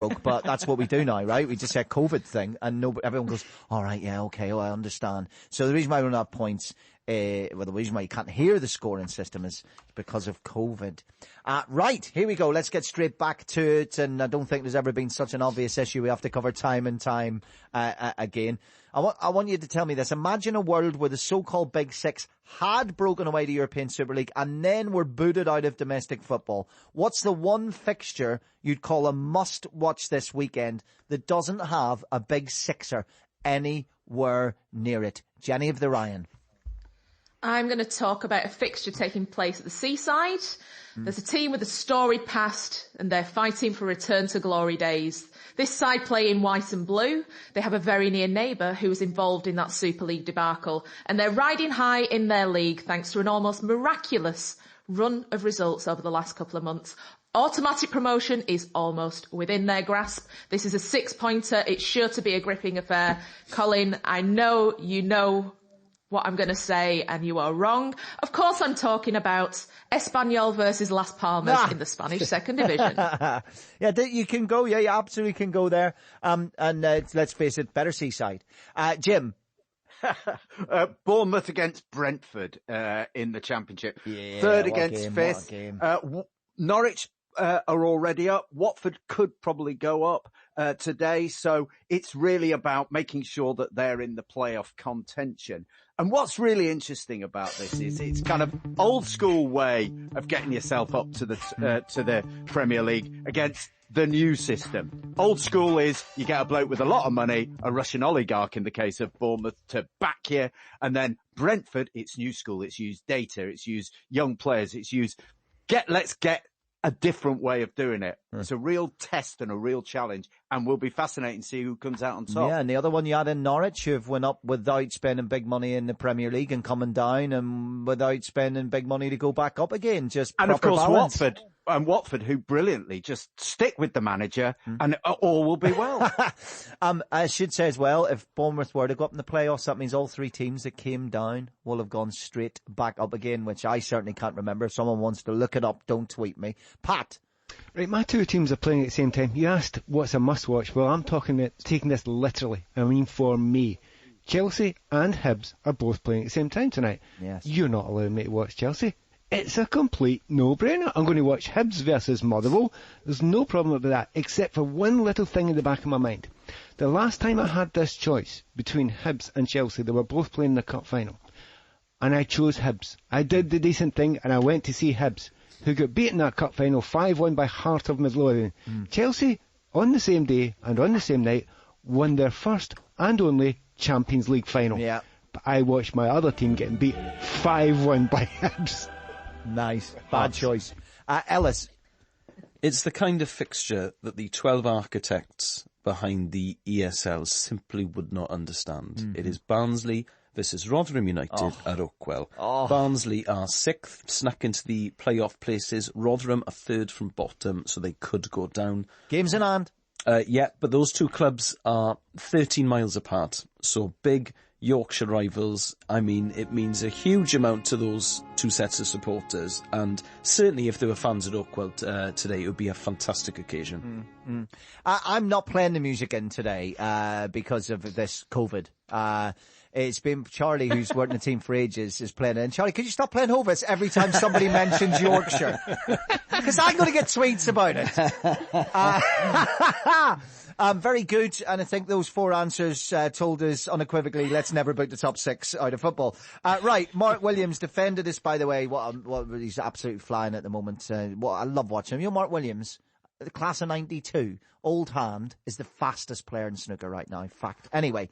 but that's what we do now, right? We just say COVID thing, and everyone goes, all right, yeah, okay, I understand. So the reason why we don't have points, the reason why you can't hear the scoring system is because of COVID. Right, here we go. Let's get straight back to it, and I don't think there's ever been such an obvious issue we have to cover time and time again. I want you to tell me this. Imagine a world where the so-called Big Six had broken away to European Super League and then were booted out of domestic football. What's the one fixture you'd call a must-watch this weekend that doesn't have a Big Sixer anywhere near it? Jenny of the Ryan. I'm going to talk about a fixture taking place at the seaside. There's a team with a storied past, and they're fighting for return to glory days. This side play in white and blue. They have a very near neighbour who was involved in that Super League debacle, and they're riding high in their league thanks to an almost miraculous run of results over the last couple of months. Automatic promotion is almost within their grasp. This is a 6-pointer. It's sure to be a gripping affair. Colin, I know you know what I'm going to say, and you are wrong. Of course, I'm talking about Espanyol versus Las Palmas in the Spanish second division. Yeah, you can go. Yeah, you absolutely can go there. And let's face it, better seaside. Jim. Bournemouth against Brentford in the Championship. Yeah, Third against fifth. Norwich are already up. Watford could probably go up today. So it's really about making sure that they're in the playoff contention. And what's really interesting about this is it's kind of old school way of getting yourself up to the Premier League against the new system. Old school is you get a bloke with a lot of money, a Russian oligarch in the case of Bournemouth, to back you. And then Brentford, it's new school. It's used data. It's used young players. It's used let's get a different way of doing it. It's a real test and a real challenge, and will be fascinating to see who comes out on top. Yeah, and the other one you had in Norwich, who've went up without spending big money in the Premier League and coming down, and without spending big money to go back up again. And of course, balance. Watford, who brilliantly just stick with the manager, and all will be well. I should say as well, if Bournemouth were to go up in the playoffs, that means all three teams that came down will have gone straight back up again, which I certainly can't remember. If someone wants to look it up, don't tweet me. Pat. Right, my two teams are playing at the same time. You asked what's a must-watch. Well, I'm taking this literally. I mean, for me. Chelsea and Hibs are both playing at the same time tonight. Yes. You're not allowing me to watch Chelsea. It's a complete no-brainer. I'm going to watch Hibs versus Motherwell. There's no problem with that, except for one little thing in the back of my mind. The last time I had this choice between Hibs and Chelsea, they were both playing the cup final. And I chose Hibs. I did the decent thing, and I went to see Hibs, who got beaten that cup final 5-1 by Heart of Midlothian. Chelsea, on the same day and on the same night, won their first and only Champions League final. Yeah. But I watched my other team getting beat 5-1 by Hibs. Nice. Bad choice. Ellis. It's the kind of fixture that the 12 architects behind the ESL simply would not understand. It is Barnsley versus Rotherham United at Oakwell. Barnsley are 6th, snuck into the playoff places. Rotherham are 3rd from bottom, so they could go down. Games in hand. Yeah, but those two clubs are 13 miles apart, so big Yorkshire rivals. I mean, it means a huge amount to those two sets of supporters, and certainly if there were fans at Oakwell today, it would be a fantastic occasion. I'm not playing the music in today because of this COVID. It's been Charlie, who's worked in the team for ages, is playing it. And Charlie, could you stop playing Hovis every time somebody mentions Yorkshire? Because I'm going to get tweets about it. Very good, and I think those 4 answers told us unequivocally, let's never book the top 6 out of football. Right, Mark Williams defended us, by the way. He's absolutely flying at the moment. I love watching him. You know, Mark Williams, the class of 92, old hand, is the fastest player in snooker right now. Fact. Anyway,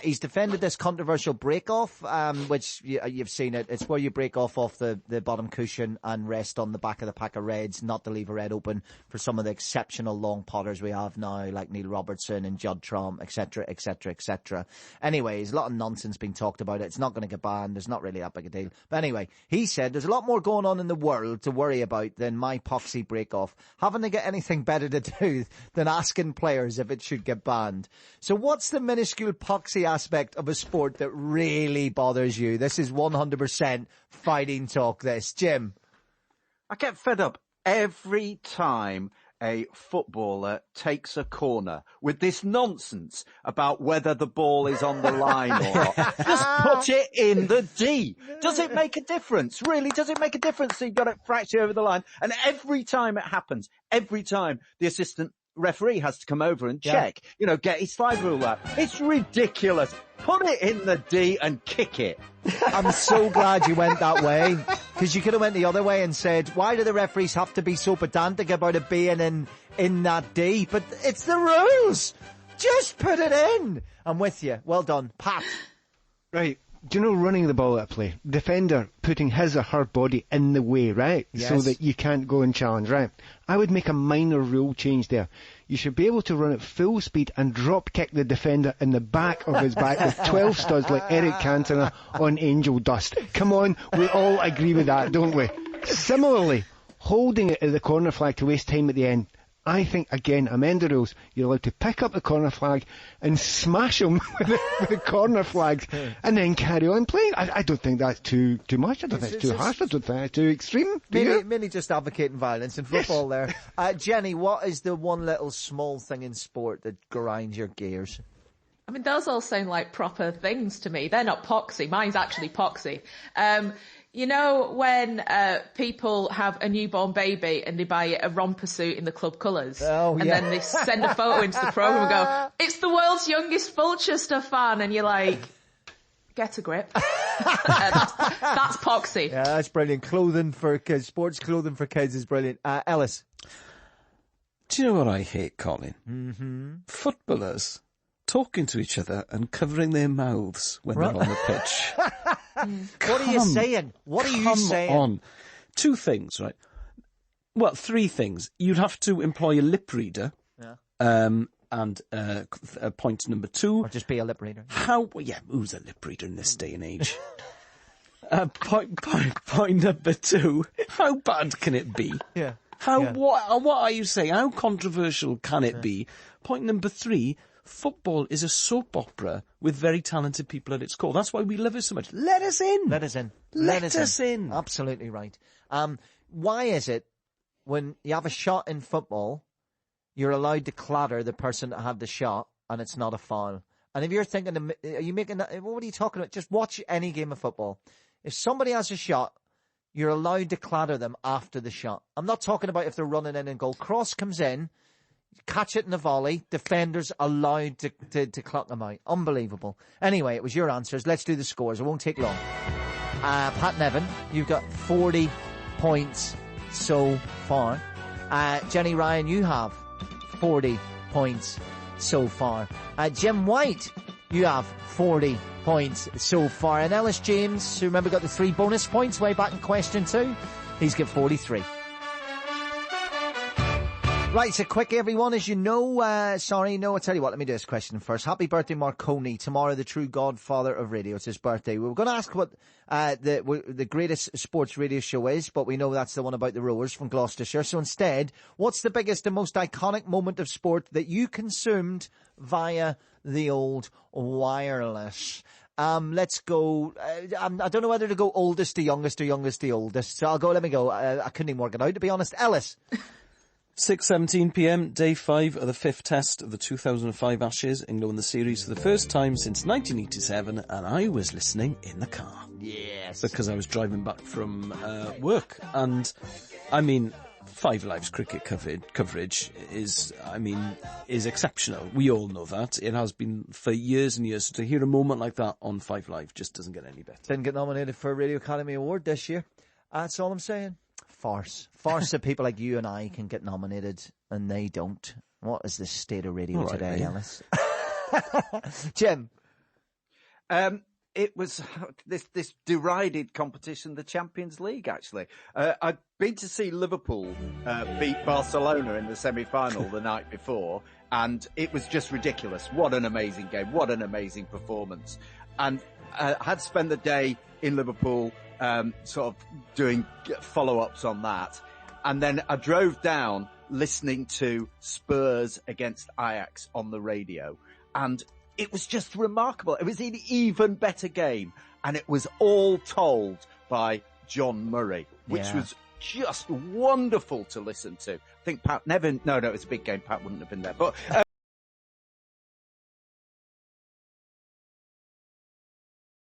he's defended this controversial break-off, which you've seen it. It's where you break off the bottom cushion and rest on the back of the pack of reds, not to leave a red open for some of the exceptional long potters we have now, like Neil Robertson and Judd Trump, etc., etc., etc. Anyway, there's a lot of nonsense being talked about it. It's not going to get banned. There's not really that big a deal. But anyway, he said there's a lot more going on in the world to worry about than my poxy break-off. Haven't they got anything better to do than asking players if it should get banned? So what's the minuscule poxy aspect of a sport that really bothers you? This is 100% fighting talk, this. Jim? I get fed up every time a footballer takes a corner with this nonsense about whether the ball is on the line or not. Just put it in the D. Does it make a difference? Really, does it make a difference that you got it fractured over the line? And every time it happens, every time the assistant referee has to come over and check, get his slide rule out. It's ridiculous. Put it in the D and kick it. I'm so glad you went that way, because you could have went the other way and said, why do the referees have to be so pedantic about it being in that D? But it's the rules. Just put it in. I'm with you. Well done. Pat. Right. Do you know running the ball at play? Defender putting his or her body in the way, right? Yes. So that you can't go and challenge, right? I would make a minor rule change there. You should be able to run at full speed and drop kick the defender in the back of his back with 12 studs like Eric Cantona on Angel Dust. Come on, we all agree with that, don't we? Similarly, holding it at the corner flag to waste time at the end. I think, again, amend the rules. You're allowed to pick up the corner flag and smash them with the corner flags and then carry on playing. I don't think that's too much. I don't think it's too harsh. I don't think it's too extreme. Mainly just advocating violence in football there. Jenny, what is the one little small thing in sport that grinds your gears? I mean, those all sound like proper things to me. They're not poxy. Mine's actually poxy. You know, when people have a newborn baby and they buy a romper suit in the club colours, and then they send a photo into the programme and go, it's the world's youngest Fulchester fan, and you're like, get a grip. That's poxy. Yeah, that's brilliant. Clothing for kids, sports clothing for kids is brilliant. Ellis. Do you know what I hate, Colin? Mm-hmm. Footballers talking to each other and covering their mouths when they're on the pitch. What are you saying? What are you saying? Come on. Two things, right? Well, three things. You'd have to employ a lip reader. Yeah. And point number two. Or just be a lip reader. Who's a lip reader in this day and age? Point number two. How bad can it be? Yeah. What are you saying? How controversial can it be? Point number three. Football is a soap opera with very talented people at its core. That's why we love it so much. Let us in. Let us in. Let us in. Absolutely right. Why is it when you have a shot in football, you're allowed to clatter the person that had the shot and it's not a foul? And if you're thinking, what are you talking about? Just watch any game of football. If somebody has a shot, you're allowed to clatter them after the shot. I'm not talking about if they're running in and goal. Cross comes in. Catch it in the volley. Defenders allowed to clock them out. Unbelievable. Anyway, it was your answers. Let's do the scores. It won't take long. Pat Nevin, you've got 40 points so far. Jenny Ryan, you have 40 points so far. Jim White, you have 40 points so far. And Ellis James, who remember got the 3 bonus points way back in question 2, he's got 43. Right, so quick, everyone. As you know, I'll tell you what, let me do this question first. Happy birthday, Marconi. Tomorrow, the true godfather of radio. It's his birthday. We were going to ask what the greatest sports radio show is, but we know that's the one about the Rowers from Gloucestershire. So instead, what's the biggest and most iconic moment of sport that you consumed via the old wireless? Let's go. I don't know whether to go oldest to youngest or youngest to oldest. So let me go. I couldn't even work it out, to be honest. Ellis. 6:17 p.m, day 5 of the 5th test of the 2005 Ashes. England won the series for the first time since 1987, and I was listening in the car. Yes. Because I was driving back from work. And, I mean, 5 Live's cricket coverage is exceptional. We all know that. It has been for years and years. So to hear a moment like that on 5 Live just doesn't get any better. Didn't get nominated for a Radio Academy Award this year. That's all I'm saying. Farce that people like you and I can get nominated and they don't. What is the state of radio today, Ellis? Jim? It was this derided competition, the Champions League, actually. I'd been to see Liverpool beat Barcelona in the semi-final the night before, and it was just ridiculous. What an amazing game. What an amazing performance. And had spent the day in Liverpool sort of doing follow-ups on that. And then I drove down listening to Spurs against Ajax on the radio. And it was just remarkable. It was an even better game. And it was all told by John Murray, which was just wonderful to listen to. I think Pat Nevin, no, it was a big game. Pat wouldn't have been there, but